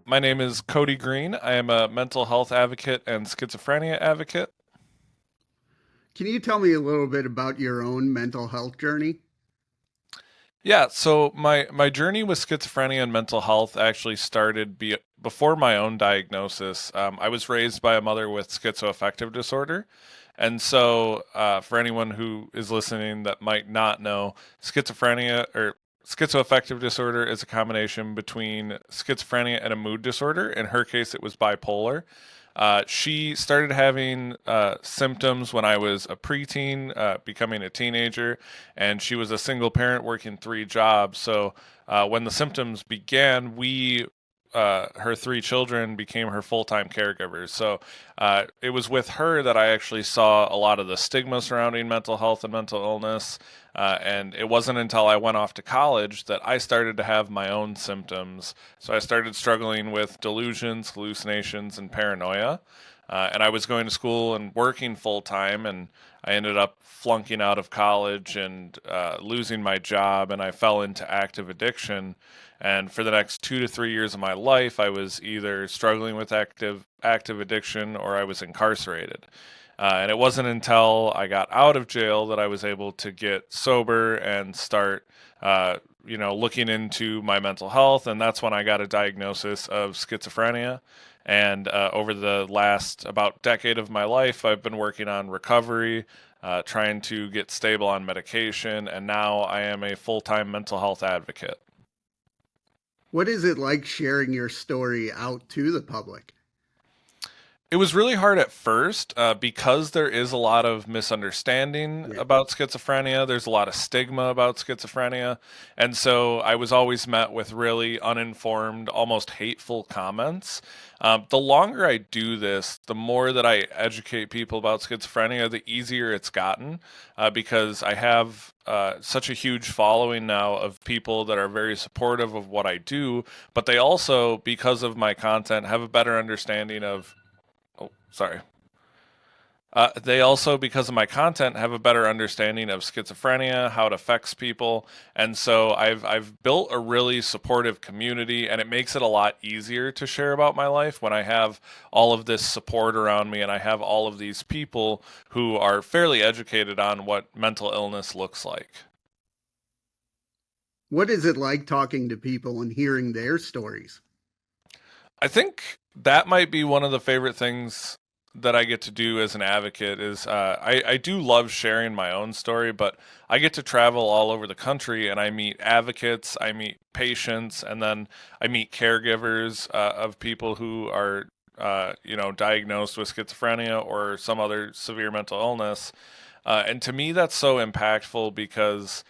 My name is Kody Green. I am a mental health advocate and schizophrenia advocate. Can you tell me a little bit about your own mental health journey? Yeah, so my journey with schizophrenia and mental health actually started before my own diagnosis. I was raised by a mother with schizoaffective disorder. And so, for anyone who is listening that might not know, schizophrenia or schizoaffective disorder is a combination between schizophrenia and a mood disorder. In her case, it was bipolar. She started having symptoms when I was a preteen, becoming a teenager, and she was a single parent working three jobs. So when the symptoms began, her three children became her full-time caregivers. So it was with her that I actually saw a lot of the stigma surrounding mental health and mental illness. And it wasn't until I went off to college that I started to have my own symptoms. So I started struggling with delusions, hallucinations, and paranoia. And I was going to school and working full time, and I ended up flunking out of college and losing my job, and I fell into active addiction. And for the next 2 to 3 years of my life, I was either struggling with active addiction or I was incarcerated. And it wasn't until I got out of jail that I was able to get sober and start, looking into my mental health. And that's when I got a diagnosis of schizophrenia. And over the last about decade of my life, I've been working on recovery, trying to get stable on medication, and now I am a full-time mental health advocate. What is it like sharing your story out to the public? It was really hard at first because there is a lot of misunderstanding Yeah. about schizophrenia. There's a lot of stigma about schizophrenia. And so I was always met with really uninformed, almost hateful comments. The longer I do this, the more that I educate people about schizophrenia, the easier it's gotten because I have such a huge following now of people that are very supportive of what I do, but they also, because of my content, have a better understanding of. Oh, sorry. They also, because of my content, have a better understanding of schizophrenia, how it affects people, and so I've built a really supportive community, and it makes it a lot easier to share about my life when I have all of this support around me, and I have all of these people who are fairly educated on what mental illness looks like. What is it like talking to people and hearing their stories? I think that might be one of the favorite things that I get to do as an advocate is I do love sharing my own story, but I get to travel all over the country and I meet advocates, I meet patients, and then I meet caregivers of people who are diagnosed with schizophrenia or some other severe mental illness. And to me, that's so impactful because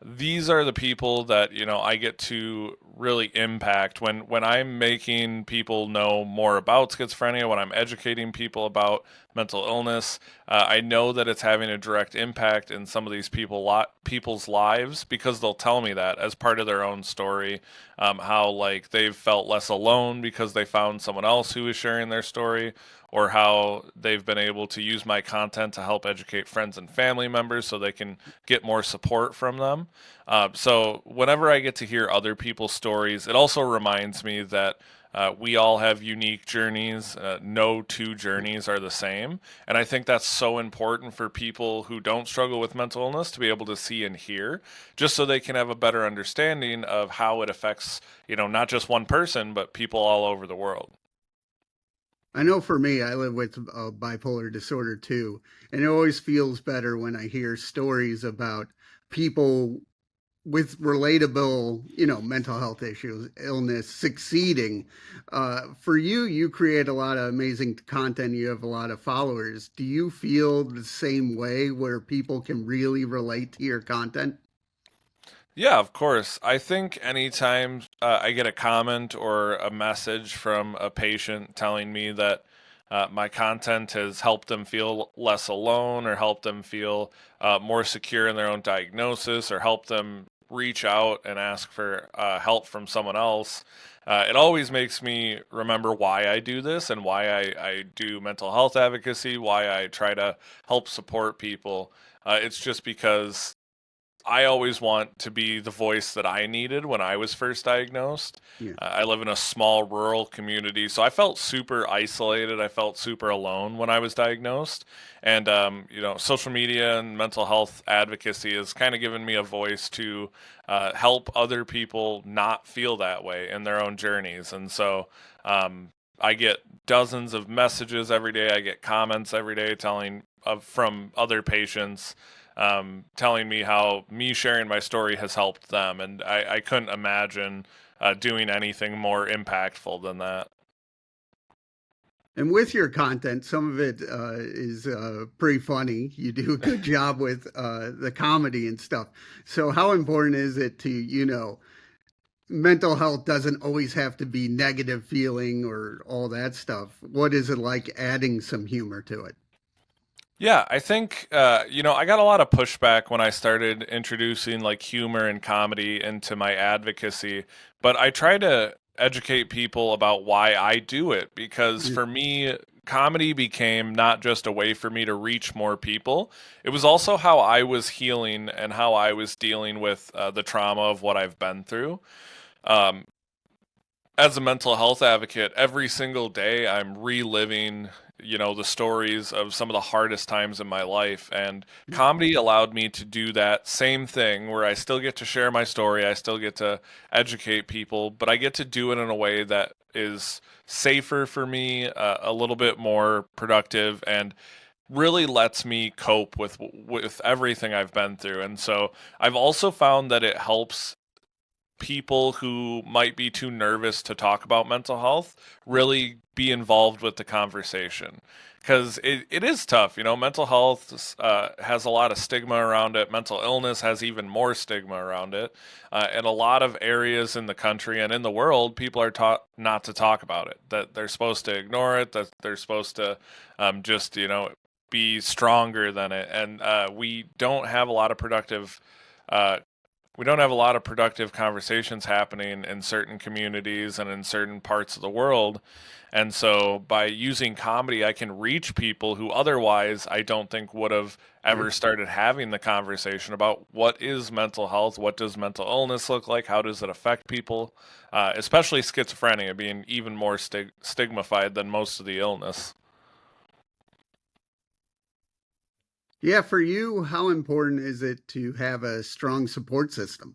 these are the people that I get to really impact when I'm making people know more about schizophrenia, when I'm educating people about mental illness. I know that it's having a direct impact in some of these people's lives because they'll tell me that as part of their own story, how like they've felt less alone because they found someone else who is sharing their story, or how they've been able to use my content to help educate friends and family members so they can get more support from them. So whenever I get to hear other people's stories, it also reminds me that we all have unique journeys. No two journeys are the same. And I think that's so important for people who don't struggle with mental illness to be able to see and hear, just so they can have a better understanding of how it affects, not just one person, but people all over the world. I know for me, I live with bipolar disorder too, and it always feels better when I hear stories about people with relatable, mental health issues, illness, succeeding. For you, you create a lot of amazing content. You have a lot of followers. Do you feel the same way where people can really relate to your content? Yeah, of course. I think anytime I get a comment or a message from a patient telling me that my content has helped them feel less alone or helped them feel more secure in their own diagnosis or help them reach out and ask for help from someone else, it always makes me remember why I do this and why I do mental health advocacy, why I try to help support people. It's just because I always want to be the voice that I needed when I was first diagnosed. Yeah. I live in a small rural community, so I felt super isolated. I felt super alone when I was diagnosed. And, social media and mental health advocacy has kind of given me a voice to help other people not feel that way in their own journeys. And so I get dozens of messages every day. I get comments every day from other patients telling me how me sharing my story has helped them, and I couldn't imagine doing anything more impactful than that. And with your content, some of it is pretty funny. You do a good job with the comedy and stuff. So, how important is it to, mental health doesn't always have to be negative feeling or all that stuff? What is it like adding some humor to it? Yeah, I think I got a lot of pushback when I started introducing like humor and comedy into my advocacy, but I try to educate people about why I do it because Yeah. for me, comedy became not just a way for me to reach more people. It was also how I was healing and how I was dealing with the trauma of what I've been through. Um, as a mental health advocate, every single day I'm reliving, the stories of some of the hardest times in my life. And comedy allowed me to do that same thing where I still get to share my story, I still get to educate people, but I get to do it in a way that is safer for me, a little bit more productive, and really lets me cope with everything I've been through. And so I've also found that it helps people who might be too nervous to talk about mental health really be involved with the conversation because it is tough. Mental health has a lot of stigma around it. Mental illness has even more stigma around it. In a lot of areas in the country and in the world, people are taught not to talk about it, that they're supposed to ignore it, that they're supposed to just be stronger than it. And uh, we don't have a lot of productive conversations happening in certain communities and in certain parts of the world. And so by using comedy, I can reach people who otherwise I don't think would have Yeah. ever started having the conversation about what is mental health, what does mental illness look like, how does it affect people, especially schizophrenia being even more stigmatized than most of the illness. Yeah, for you, how important is it to have a strong support system?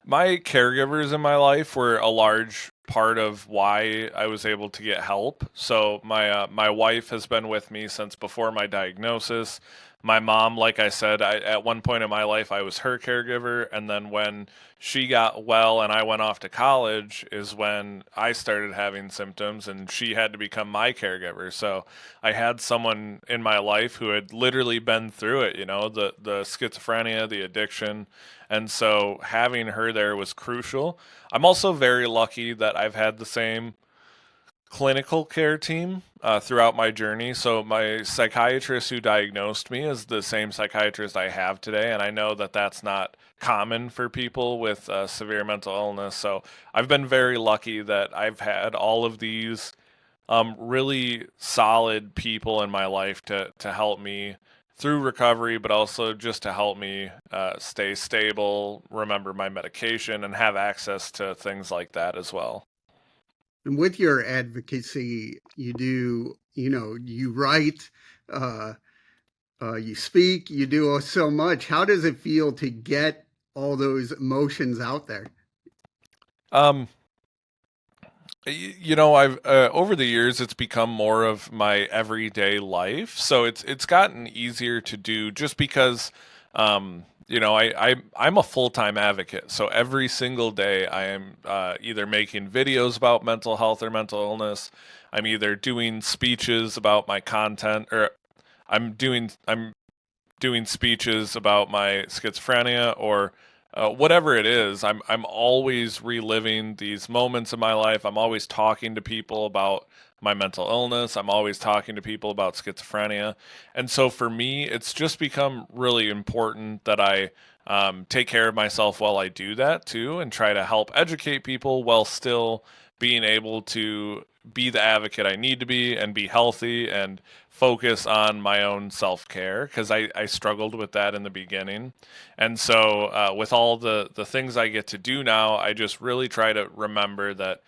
My caregivers in my life were a large part of why I was able to get help. So my wife has been with me since before my diagnosis. My mom, like I said, at one point in my life I was her caregiver, and then when she got well and I went off to college is when I started having symptoms and she had to become my caregiver. So I had someone in my life who had literally been through it, the schizophrenia, the addiction, and so having her there was crucial. I'm also very lucky that I've had the same clinical care team throughout my journey. So my psychiatrist who diagnosed me is the same psychiatrist I have today, and I know that that's not common for people with severe mental illness. So I've been very lucky that I've had all of these really solid people in my life to help me through recovery, but also just to help me stay stable, remember my medication, and have access to things like that as well. And with your advocacy, you do, you write, uh, you speak, you do so much. How does it feel to get all those emotions out there? Um, I've over the years it's become more of my everyday life, so it's gotten easier to do just because, I'm a full time advocate. So every single day I am either making videos about mental health or mental illness. I'm either doing speeches about my content, or I'm doing speeches about my schizophrenia or whatever it is. I'm always reliving these moments in my life. I'm always talking to people about my mental illness. I'm always talking to people about schizophrenia, and so for me, it's just become really important that I take care of myself while I do that too, and try to help educate people while still being able to be the advocate I need to be and be healthy and focus on my own self care because I struggled with that in the beginning. And so, with all the things I get to do now, I just really try to remember that.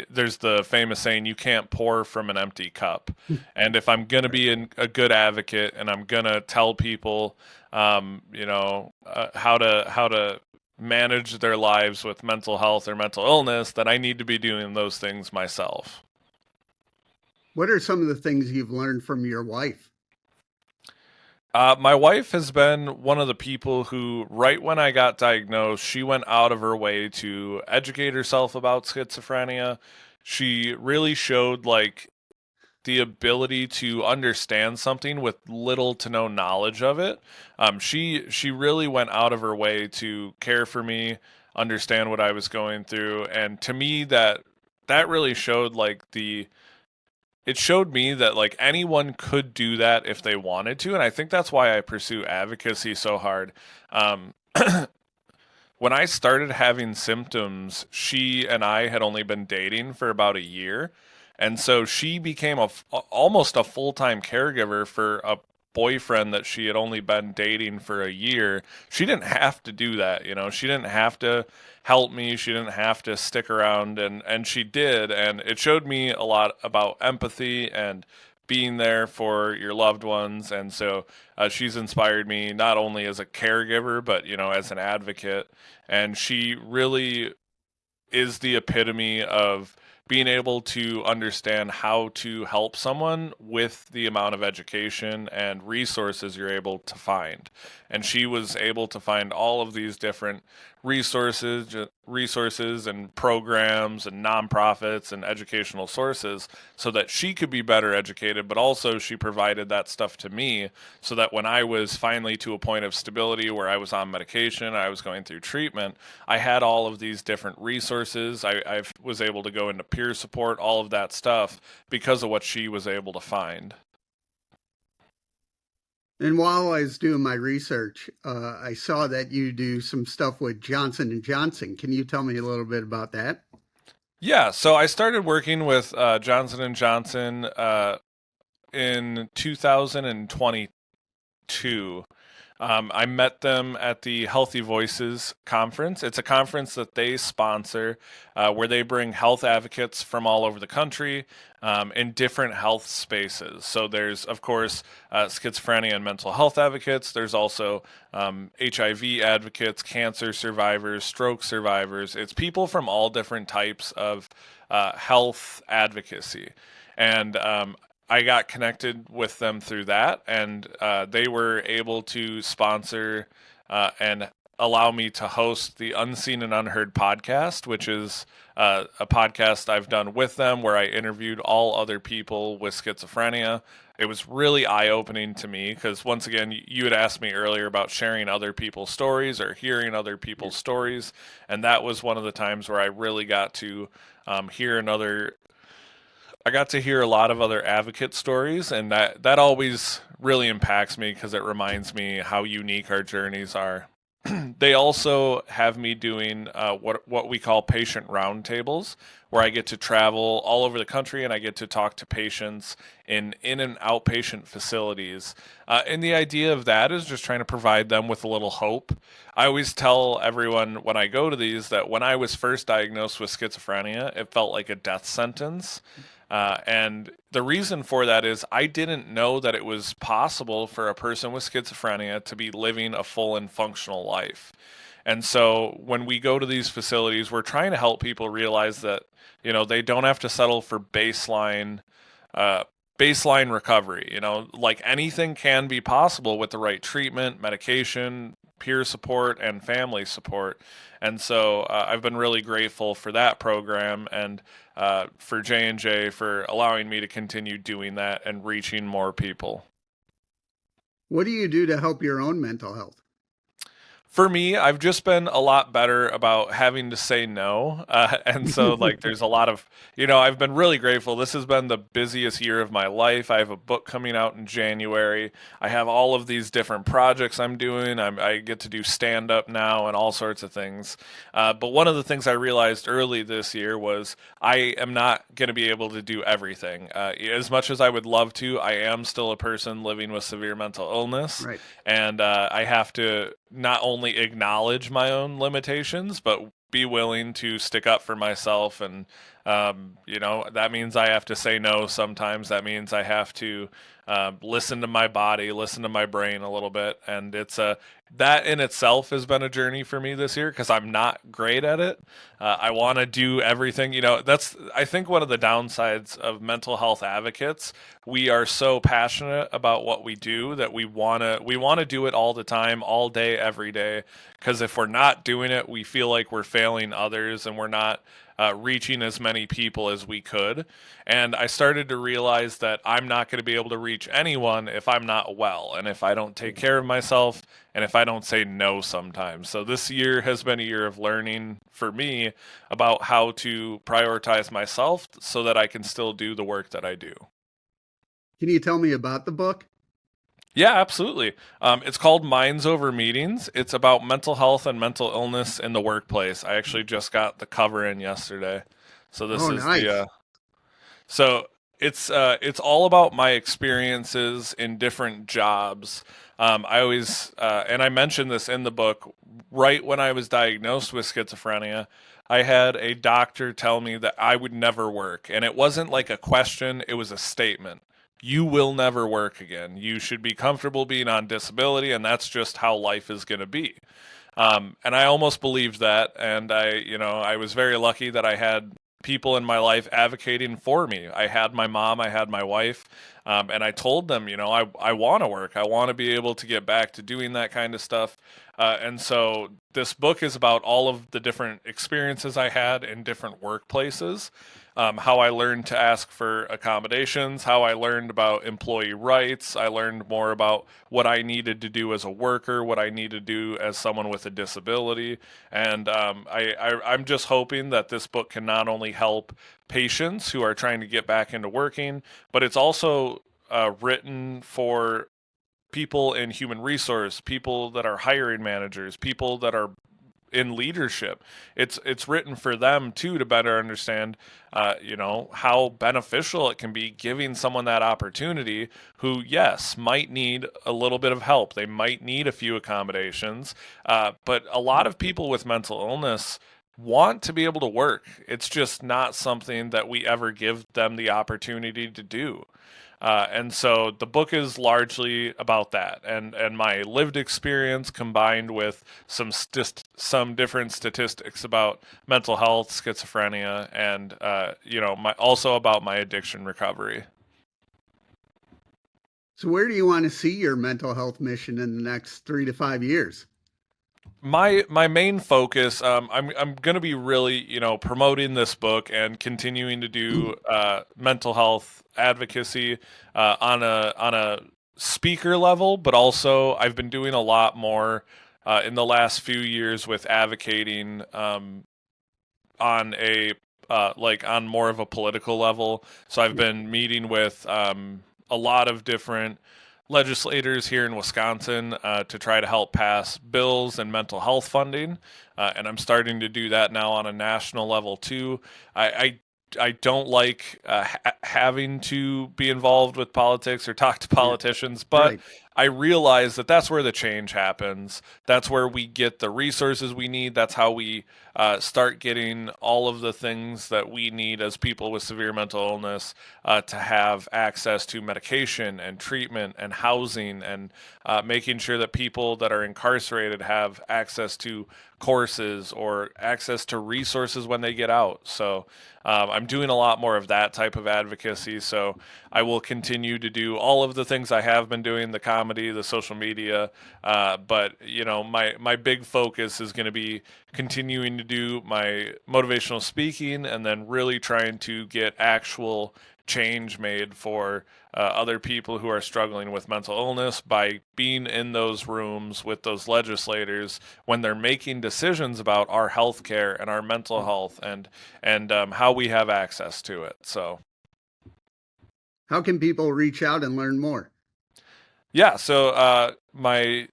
There's the famous saying, you can't pour from an empty cup. And if I'm going to be a good advocate and I'm going to tell people, how to manage their lives with mental health or mental illness, then I need to be doing those things myself. What are some of the things you've learned from your wife? My wife has been one of the people who, right when I got diagnosed, she went out of her way to educate herself about schizophrenia. She really showed like the ability to understand something with little to no knowledge of it. She really went out of her way to care for me, understand what I was going through, and to me that really showed like the it showed me that like anyone could do that if they wanted to, and I think that's why I pursue advocacy so hard. Um, when I started having symptoms, she and I had only been dating for about a year. And so she became almost a full-time caregiver for a boyfriend that she had only been dating for a year. She didn't have to do that, you know. She didn't have to help me. She didn't have to stick around and she did, and it showed me a lot about empathy and being there for your loved ones. And so she's inspired me not only as a caregiver but as an advocate, and she really is the epitome of being able to understand how to help someone with the amount of education and resources you're able to find. And she was able to find all of these different resources and programs and nonprofits and educational sources so that she could be better educated, but also she provided that stuff to me so that when I was finally to a point of stability where I was on medication, I was going through treatment, I had all of these different resources. I was able to go into peer support, all of that stuff because of what she was able to find. And while I was doing my research, I saw that you do some stuff with Johnson and Johnson. Can you tell me a little bit about that? Yeah, so I started working with Johnson and Johnson in 2022. I met them at the Healthy Voices conference. It's a conference that they sponsor where they bring health advocates from all over the country in different health spaces. So there's, of course, schizophrenia and mental health advocates. There's also HIV advocates, cancer survivors, stroke survivors. It's people from all different types of health advocacy. And I got connected with them through that, and they were able to sponsor and allow me to host the Unseen and Unheard podcast, which is a podcast I've done with them where I interviewed all other people with schizophrenia. It was really eye opening to me because, once again, you had asked me earlier about sharing other people's stories or hearing other people's stories. And that was one of the times where I really got to hear another I got to hear a lot of other advocate stories, and that always really impacts me because it reminds me how unique our journeys are. They also have me doing what we call patient roundtables, where I get to travel all over the country and I get to talk to patients in and outpatient facilities. And the idea of that is just trying to provide them with a little hope. I always tell everyone when I go to these that when I was first diagnosed with schizophrenia, it felt like a death sentence. And the reason for that is I didn't know that it was possible for a person with schizophrenia to be living a full and functional life. And so when we go to these facilities, we're trying to help people realize that, they don't have to settle for uh, baseline recovery. Like anything can be possible with the right treatment, medication, peer support, and family support. And so I've been really grateful for that program and for J&J for allowing me to continue doing that and reaching more people. What do you do to help your own mental health? For me, I've just been a lot better about having to say no. And so, like, there's a lot of, I've been really grateful. This has been the busiest year of my life. I have a book coming out in January. I have all of these different projects I'm doing. I get to do stand up now and all sorts of things. But one of the things I realized early this year was I am not going to be able to do everything. As much as I would love to, I am still a person living with severe mental illness. Right. And I have to not only acknowledge my own limitations, but be willing to stick up for myself. And, that means I have to say no sometimes. That means I have to listen to my body, listen to my brain a little bit. And that in itself has been a journey for me this year because I'm not great at it. I want to do everything. That's, I think, one of the downsides of mental health advocates. We are so passionate about what we do that we want to do it all the time, all day, every day. Because if we're not doing it, we feel like we're failing others and we're not reaching as many people as we could. And I started to realize that I'm not going to be able to reach anyone if I'm not well and if I don't take care of myself and if I don't say no sometimes. So this year has been a year of learning for me about how to prioritize myself so that I can still do the work that I do. Can you tell me about the book? Yeah, absolutely. It's called Minds Over Meetings. It's about mental health and mental illness in the workplace. I actually just got the cover in yesterday. So this Oh, is the nice. so it's all about my experiences in different jobs. I always and I mentioned this in the book. Right when I was diagnosed with schizophrenia, I had a doctor tell me that I would never work, and it wasn't like a question; it was a statement. You will never work again. You should be comfortable being on disability, and that's just how life is going to be. And I almost believed that, and I was very lucky that I had people in my life advocating for me. I had my mom, I had my wife, and I told them, I want to work. I want to be able to get back to doing that kind of stuff. And so this book is about all of the different experiences I had in different workplaces, how I learned to ask for accommodations, how I learned about employee rights. I learned more about what I needed to do as a worker, what I need to do as someone with a disability. And I'm just hoping that this book can not only help patients who are trying to get back into working, but it's also written for people in human resource, people that are hiring managers, people that are in leadership. It's written for them too to better understand, how beneficial it can be giving someone that opportunity who, yes, might need a little bit of help. They might need a few accommodations, but a lot of people with mental illness want to be able to work. It's just not something that we ever give them the opportunity to do. And so the book is largely about that, and my lived experience combined with some different statistics about mental health, schizophrenia, and my also about my addiction recovery. So, where do you want to see your mental health mission in the next 3 to 5 years? My main focus, I'm going to be really promoting this book and continuing to do mental health advocacy on a speaker level, but also I've been doing a lot more in the last few years with advocating on a like on more of a political level. So I've been meeting with a lot of different legislators here in Wisconsin to try to help pass bills and mental health funding, and I'm starting to do that now on a national level too. I don't like having to be involved with politics or talk to Yeah, politicians, but right. I realize that that's where the change happens. That's where we get the resources we need. That's how we start getting all of the things that we need as people with severe mental illness to have access to medication and treatment and housing and making sure that people that are incarcerated have access to courses or access to resources when they get out. So I'm doing a lot more of that type of advocacy. So I will continue to do all of the things I have been doing, the comedy, the social media. But my big focus is going to be continuing to do my motivational speaking and then really trying to get actual change made for other people who are struggling with mental illness by being in those rooms with those legislators when they're making decisions about our health care and our mental health and how we have access to it. So How can people reach out and learn more? yeah, so my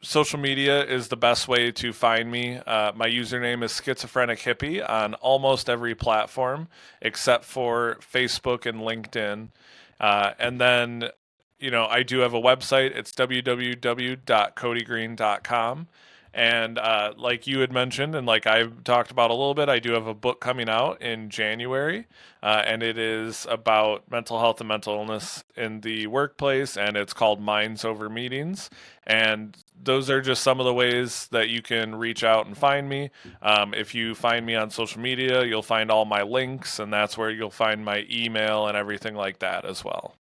social media is the best way to find me. My username is Schizophrenic Hippie on almost every platform except for Facebook and LinkedIn. And then, I do have a website. It's www.kodygreen.com. And like you had mentioned, and like I've talked about a little bit, I do have a book coming out in January, and it is about mental health and mental illness in the workplace, and it's called Minds Over Meetings. And those are just some of the ways that you can reach out and find me. If you find me on social media, you'll find all my links, and that's where you'll find my email and everything like that as well.